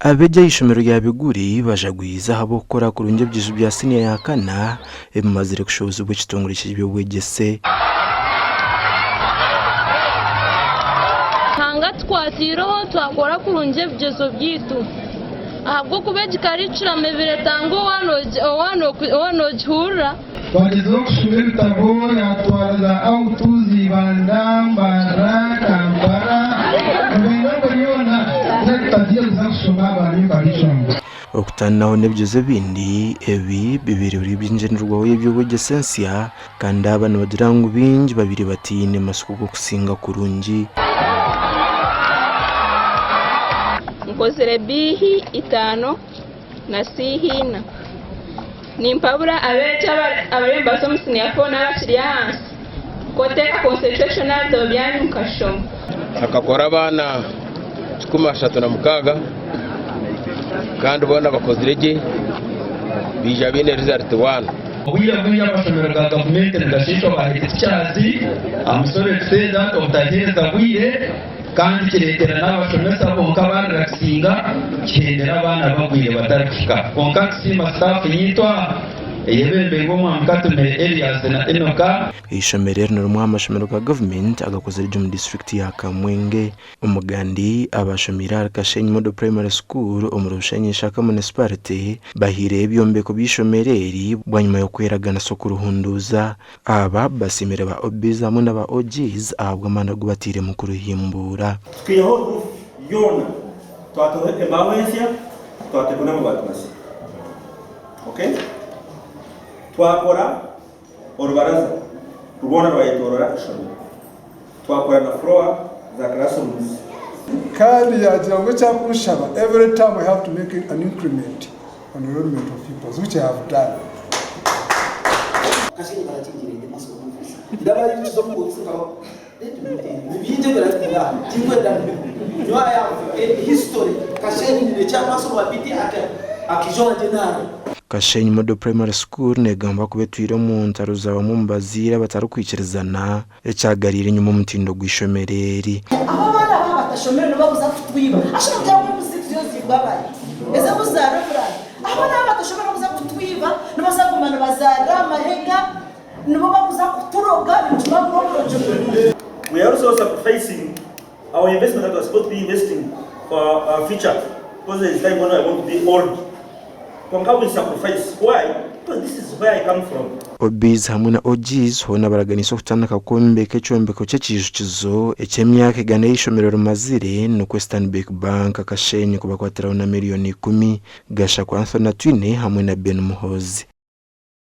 Abeja ishomero rya Biguri bajagwiza habo gukora ku runge byizu bya senior ya kana ebimazire kushoboza ubw'ikitongorishije by'ubwegese hanga twatiro twakora ku runge byizu byitu ahabwo kubejikarichira mebire tango wano jhura Wakizo kushule bitabo yatwara au tuzi bandambara kambara kubera yona zakagiye kushoma abantu barishonga okutanaho nebyoze bindi ebi bibiri biri byinjenurwaho y'ubwegesensia kandi abana badirangu bingi babiri batine masuku go kusinga kurungi nkozere bihi 5 na sihina nimpabura abecha abaremba somusini yafona abakiriya hansi koteka concentrational dobyani mukashomo akakora abana 36 kandi ubona bakoze rege bija bine result 1 ubuya amashomero ga government ndashishwa bahetse cyazi amusore kuseza tomutageza buye kandi kiretera n'abashomesa bonka baragasinga kihendera abana bagwire batarifika bonka sima staff yitwa yebembe ngomwa mkatumere Elias na Enoka ishomerero n'umwe amashomero ga government agakozera mu district ya Kamwenge umugandi abashomira Kashenyi Model Primary School umurushanyi shaka municipality bahire byombe ko bishomereri bwanyuma yo kweragana soko ruhunduza aba basimire ba obiza mu n'aba OGs ahabwa amana gubatire mu kuruhimbura twiho yona twatohe ebawesia twatekuna mu batwasi okay twakora orubaraza rubona rwayitorora ishobora twakora na floor za classrooms kandi yagira ngo cyakurushaba every time we have to make an increment on the enrollment of people which I have done kasi barakigirinde maso kumvisa ndabaye cyo mu gusikaho nibije baragira tingwenda no aya history Kashenyi ni cyangwa so babiti akijona jenara Kashenyi Model Primary School negamba kubetwire mu ntaro zaba mu mbazira batarukwikirizana ecyagarire nyuma mutindo gwishomereri abana batashomera no babuza kutwiba ashobora mu muziki yose babaye ese buzara fulani abana batashomera babuza kutwiba no bazagumana bazara mahega no babuza kuturoga bituma mu project. We are also sacrificing our investment that was supposed to be investing for our future because there is time when I want to be old. We sacrifice. Why? Because this is where I come from. Obiz hamwe na OGs hona baraganisa kutandika kombeke cyombeko cy'ekijyo ekyemyaka igana y'ishomero rumazire no Western Bank Kashenyi kuba kwatiraho na miliyoni 10 gasha kwa Anthony Twine hamwe na Ben Muhozi.